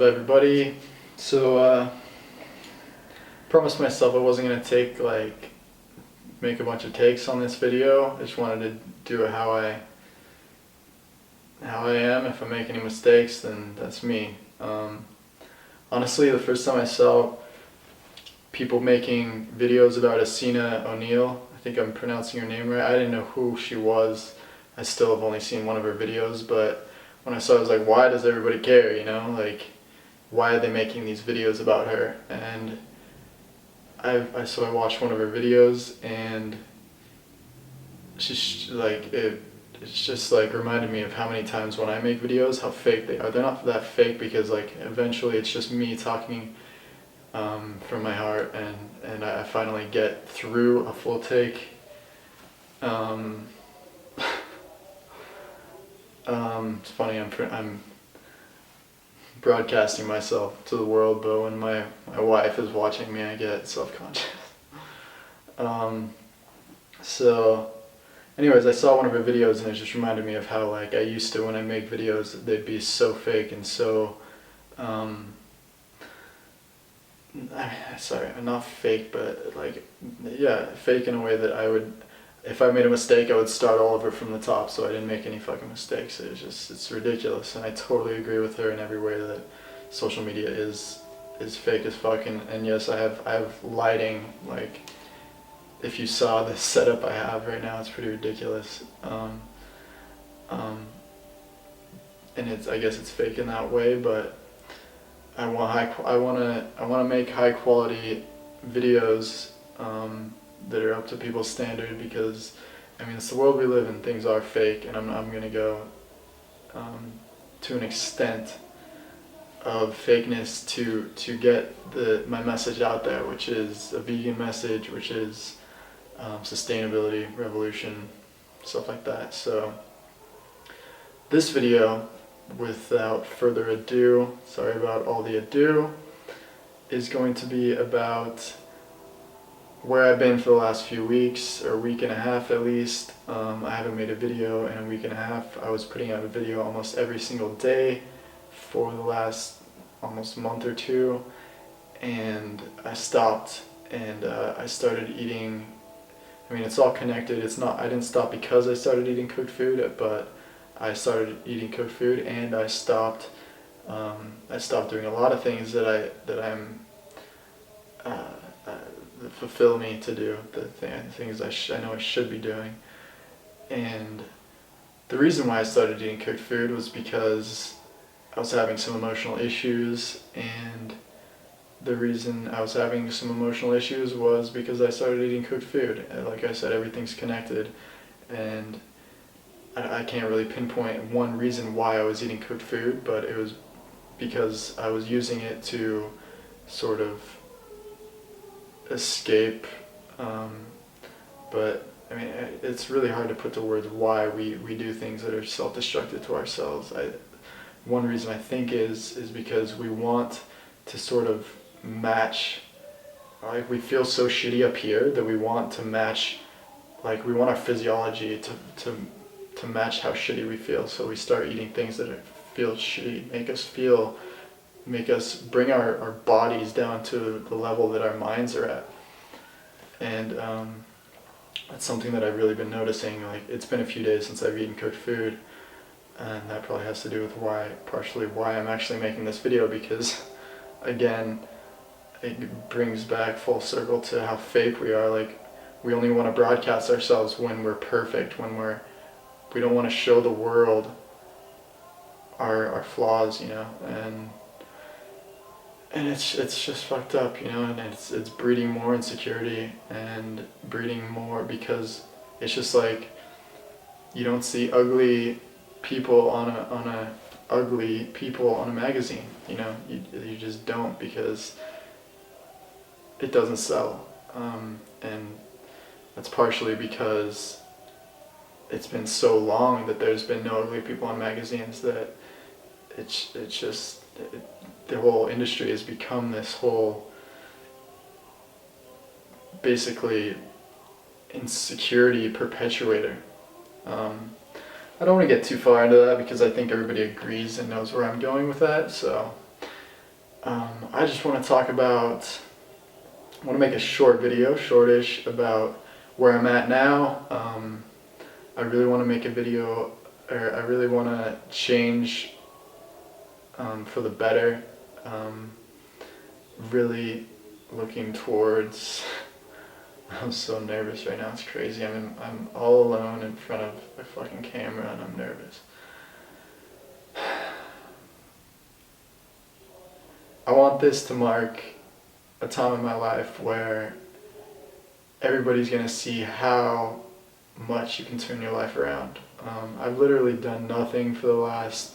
everybody? So promised myself I wasn't gonna make a bunch of takes on this video. I just wanted to do it how I am. If I make any mistakes, then that's me. Honestly, the first time I saw people making videos about Essena O'Neill, I think I'm pronouncing her name right, I didn't know who she was. I still have only seen one of her videos, but when I saw it, I was like, why does everybody care, you know? Like, why are they making these videos about her? And so I watched one of her videos, and she's like, it's just like reminded me of how many times when I make videos, how fake they are. They're not that fake because like eventually it's just me talking from my heart, and I finally get through a full take. It's funny, I'm broadcasting myself to the world, but when my wife is watching me, I get self-conscious. So anyways, I saw one of her videos and it just reminded me of how like I used to, when I make videos, they'd be so fake and so sorry, not fake, but like, yeah, fake in a way that I would, if I made a mistake, I would start all over from the top, so I didn't make any fucking mistakes. It's ridiculous, and I totally agree with her in every way that social media is fake as fuck. And yes, I have lighting. Like, if you saw the setup I have right now, it's pretty ridiculous. And I guess it's fake in that way, but I want to make high quality videos that are up to people's standard, because I mean, it's the world we live in. Things are fake, and I'm gonna go to an extent of fakeness to get my message out there, which is a vegan message, which is sustainability, revolution, stuff like that. So this video, without further ado, sorry about all the ado, is going to be about where I've been for the last few weeks, or a week and a half at least. I haven't made a video in a week and a half. I was putting out a video almost every single day for the last almost month or two, and I stopped, and I started eating. I mean, it's all connected. I didn't stop because I started eating cooked food, but I started eating cooked food, and I stopped doing a lot of things that fulfill me to do, the things I know I should be doing. And the reason why I started eating cooked food was because I was having some emotional issues, and the reason I was having some emotional issues was because I started eating cooked food. And like I said, everything's connected, and I can't really pinpoint one reason why I was eating cooked food, but it was because I was using it to sort of escape, but I mean, it's really hard to put to words why we do things that are self-destructive to ourselves. One reason I think is because we want to sort of match, like we feel so shitty up here that we want to match, like we want our physiology to match how shitty we feel, so we start eating things that feel shitty, make us bring our bodies down to the level that our minds are at. And that's something that I've really been noticing. Like, it's been a few days since I've eaten cooked food, and that probably has to do with partially why I'm actually making this video, because again, it brings back full circle to how fake we are. Like, we only want to broadcast ourselves when we're perfect, when we don't want to show the world our flaws, you know, and it's just fucked up, you know, and it's breeding more insecurity and breeding more, because it's just like, you don't see ugly people on a magazine, you know, you just don't, because it doesn't sell, and that's partially because it's been so long that there's been no ugly people on magazines, that the whole industry has become this whole, basically, insecurity perpetuator. I don't want to get too far into that because I think everybody agrees and knows where I'm going with that. So I just want to talk about, I want to make a short video, shortish, about where I'm at now. I really want to make a video, or I really want to change for the better. Really looking towards, I'm so nervous right now, it's crazy. I'm all alone in front of a fucking camera and I'm nervous. I want this to mark a time in my life where everybody's gonna see how much you can turn your life around. I've literally done nothing for the last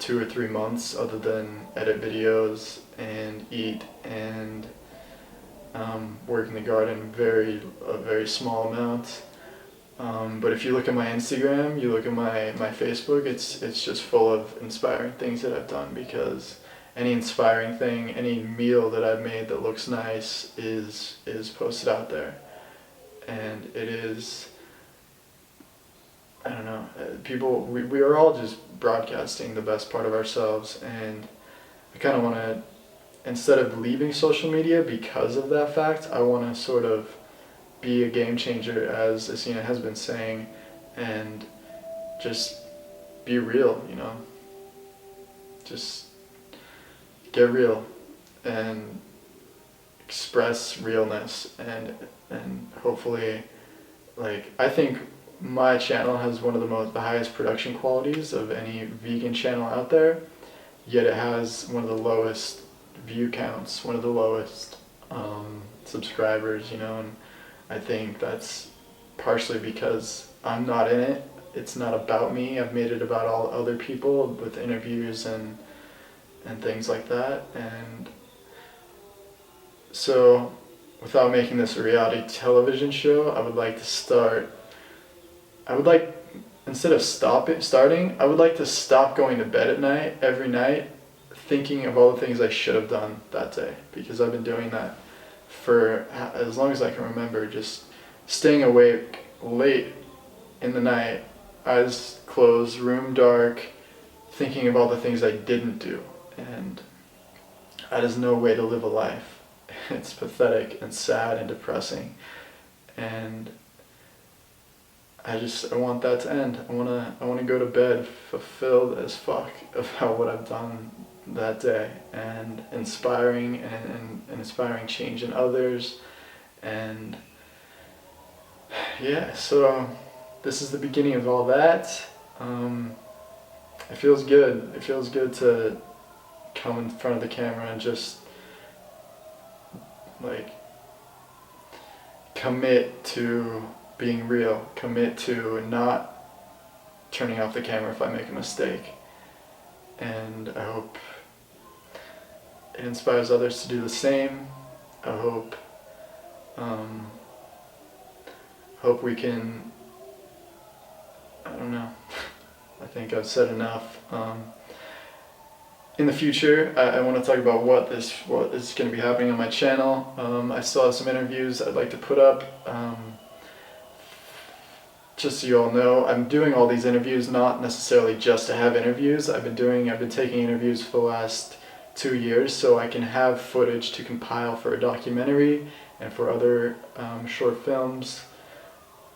2 or 3 months other than edit videos and eat and work in the garden, a very small amount. But if you look at my Instagram, you look at my Facebook, it's just full of inspiring things that I've done, because any inspiring thing, any meal that I've made that looks nice is posted out there. And it is, I don't know, people, we are all just broadcasting the best part of ourselves, and I kind of want to, instead of leaving social media because of that fact, I want to sort of be a game changer, as Essena has been saying, and just be real, you know? Just get real and express realness, and hopefully, like, I think my channel has one of the highest production qualities of any vegan channel out there, yet it has one of the lowest view counts, one of the lowest subscribers, you know, and I think that's partially because I'm not in it. It's not about me. I've made it about all other people with interviews and things like that. And so, without making this a reality television show, instead of starting, I would like to stop going to bed at night, every night, thinking of all the things I should have done that day, because I've been doing that for as long as I can remember, just staying awake late in the night, eyes closed, room dark, thinking of all the things I didn't do. And that is no way to live a life. It's pathetic and sad and depressing. And I want that to end. I want to go to bed fulfilled as fuck about what I've done that day, and inspiring and inspiring change in others. And yeah, so this is the beginning of all that. It feels good. It feels good to come in front of the camera and just like commit to being real, commit to not turning off the camera if I make a mistake. And I hope it inspires others to do the same. I hope we can, I don't know, I think I've said enough. In the future, I want to talk about what is going to be happening on my channel. I still have some interviews I'd like to put up. Just so you all know, I'm doing all these interviews not necessarily just to have interviews. I've been taking interviews for the last 2 years so I can have footage to compile for a documentary and for other short films.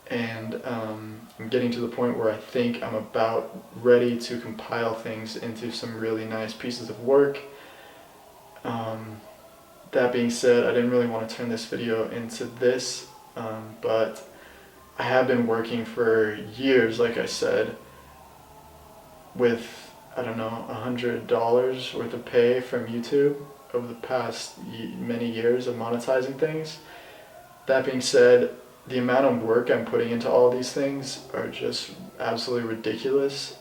And I'm getting to the point where I think I'm about ready to compile things into some really nice pieces of work. That being said, I didn't really want to turn this video into this, but I have been working for years, like I said, with, I don't know, $100 worth of pay from YouTube over the past many years of monetizing things. That being said, the amount of work I'm putting into all these things are just absolutely ridiculous.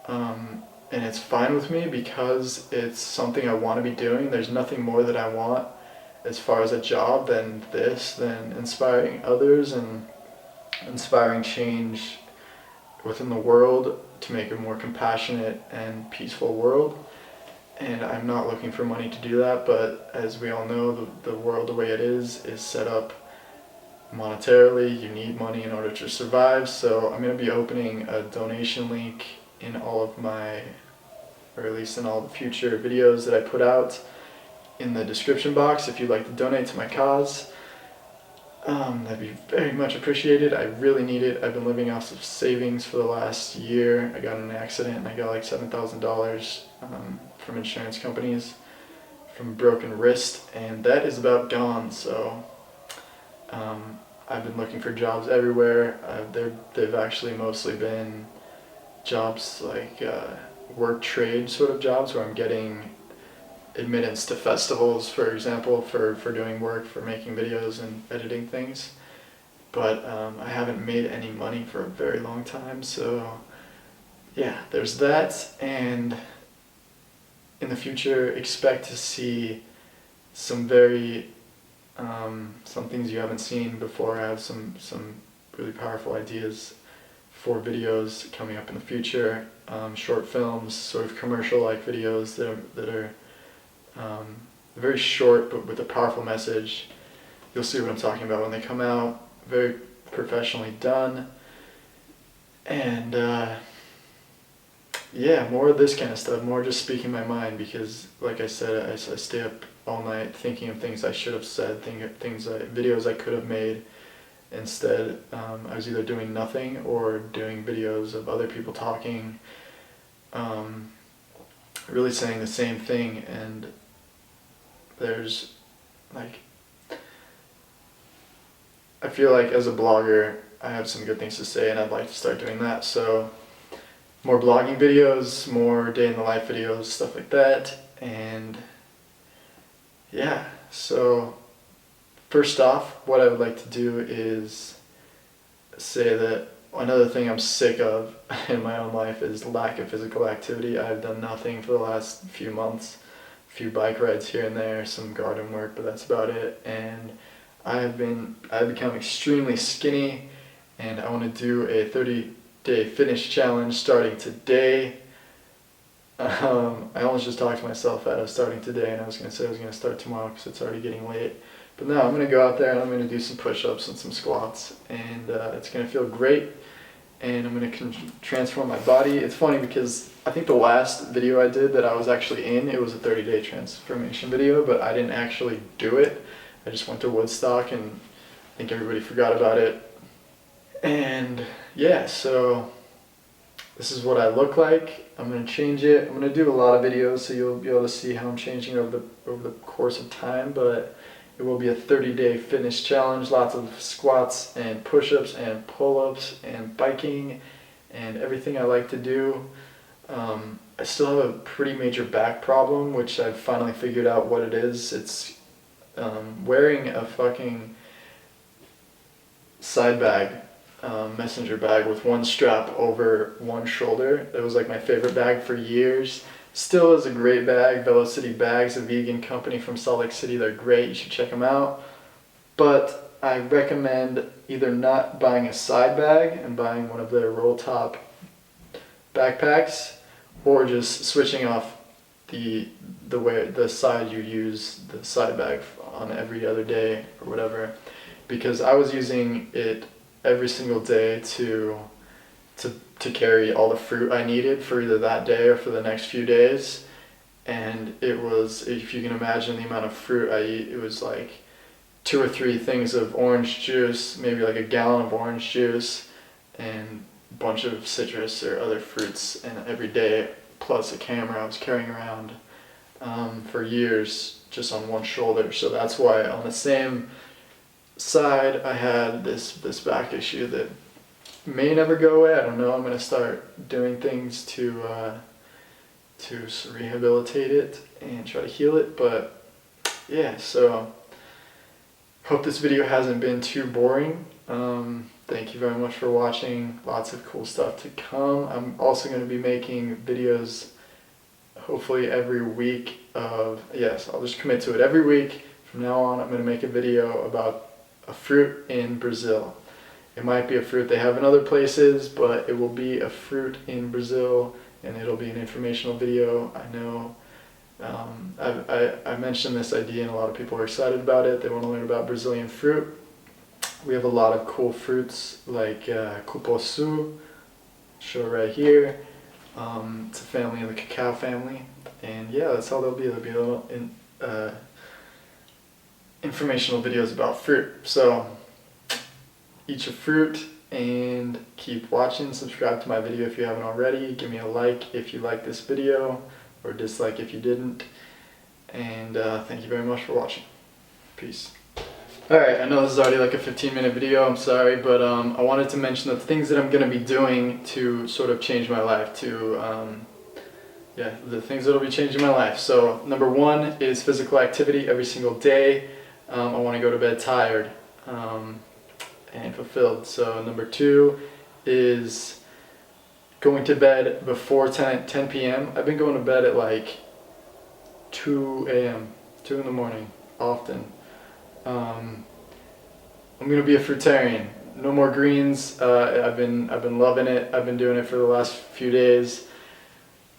And it's fine with me because it's something I want to be doing. There's nothing more that I want as far as a job than inspiring others and inspiring change within the world to make a more compassionate and peaceful world. And I'm not looking for money to do that, but as we all know, the world the way it is set up monetarily. You need money in order to survive. So I'm going to be opening a donation link in all of my, or at least in all the future videos that I put out, in the description box if you'd like to donate to my cause. That'd be very much appreciated. I really need it. I've been living off of savings for the last year. I got in an accident and I got like $7,000 from insurance companies from a broken wrist, and that is about gone. So I've been looking for jobs everywhere. They've actually mostly been jobs like work trade sort of jobs where I'm getting admittance to festivals, for example, for doing work, for making videos and editing things. But I haven't made any money for a very long time, so yeah, there's that. And in the future, expect to see some very some things you haven't seen before. I have some really powerful ideas for videos coming up in the future, short films, sort of commercial-like videos that are very short but with a powerful message. You'll see what I'm talking about when they come out. Very professionally done. And yeah, more of this kind of stuff, more just speaking my mind, because like I said, I stay up all night thinking of things I should have said, videos I could have made. Instead, I was either doing nothing or doing videos of other people talking, really saying the same thing. And there's like, I feel like as a blogger I have some good things to say and I'd like to start doing that. So more blogging videos, more day in the life videos, stuff like that. And yeah, so first off, what I would like to do is say that another thing I'm sick of in my own life is lack of physical activity. I've done nothing for the last few months, a few bike rides here and there, some garden work, but that's about it. And I've become extremely skinny, and I want to do a 30-day fitness challenge starting today. I almost just talked to myself out of starting today, and I was going to say I was going to start tomorrow because it's already getting late. But no, I'm going to go out there and I'm going to do some push-ups and some squats, and it's going to feel great, and I'm going to transform my body. It's funny because I think the last video I did that I was actually in, it was a 30-day transformation video, but I didn't actually do it. I just went to Woodstock and I think everybody forgot about it. And yeah, so this is what I look like. I'm going to change it. I'm going to do a lot of videos so you'll be able to see how I'm changing over the course of time, but it will be a 30-day fitness challenge, lots of squats and push-ups and pull-ups and biking and everything I like to do. I still have a pretty major back problem, which I've finally figured out what it is. It's wearing a fucking side bag, messenger bag with one strap over one shoulder. It was like my favorite bag for years. Still is a great bag. Velocity Bags, a vegan company from Salt Lake City. They're great. You should check them out. But I recommend either not buying a side bag and buying one of their roll top backpacks, or just switching off the side you use the side bag on every other day or whatever, because I was using it every single day to carry all the fruit I needed for either that day or for the next few days. And it was, if you can imagine the amount of fruit I eat, it was like 2 or 3 things of orange juice, maybe like a gallon of orange juice, and a bunch of citrus or other fruits, and every day, plus a camera I was carrying around for years just on one shoulder. So that's why on the same side I had this back issue that may never go away. I don't know. I'm going to start doing things to rehabilitate it and try to heal it. But yeah, so hope this video hasn't been too boring. Thank you very much for watching. Lots of cool stuff to come. I'm also going to be making videos hopefully every week yes, I'll just commit to it. Every week from now on I'm going to make a video about a fruit in Brazil. It might be a fruit they have in other places, but it will be a fruit in Brazil, and it'll be an informational video. I know I mentioned this idea and a lot of people are excited about it. They want to learn about Brazilian fruit. We have a lot of cool fruits like cupuaçu, show right here, It's a family of the cacao family, and yeah, that's all there'll be. There'll be a little informational videos about fruit. So eat your fruit and keep watching. Subscribe to my video if you haven't already. Give me a like if you like this video, or dislike if you didn't. And thank you very much for watching. Peace. Alright, I know this is already like a 15-minute video, I'm sorry, but I wanted to mention the things that I'm going to be doing to sort of change my life, the things that will be changing my life. So number one is physical activity every single day. I want to go to bed tired and fulfilled. So number two is going to bed before 10 p.m. I've been going to bed at like 2 a.m., 2 in the morning, often. I'm gonna be a fruitarian. No more greens. I've been loving it. I've been doing it for the last few days.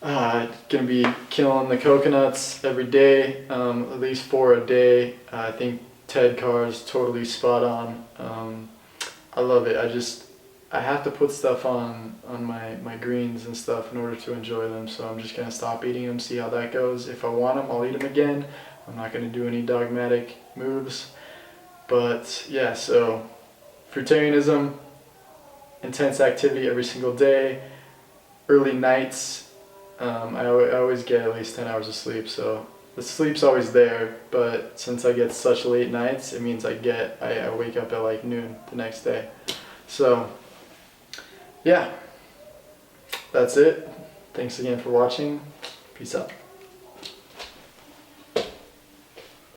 Gonna be killing the coconuts every day, at least 4 a day. I think Ted Carr's totally spot on. I love it. I have to put stuff on my greens and stuff in order to enjoy them. So I'm just gonna stop eating them, see how that goes. If I want them, I'll eat them again. I'm not gonna do any dogmatic moves. But yeah, so fruitarianism, intense activity every single day, early nights. I always get at least 10 hours of sleep, so the sleep's always there, but since I get such late nights, it means I wake up at like noon the next day. So yeah, that's it. Thanks again for watching. Peace out.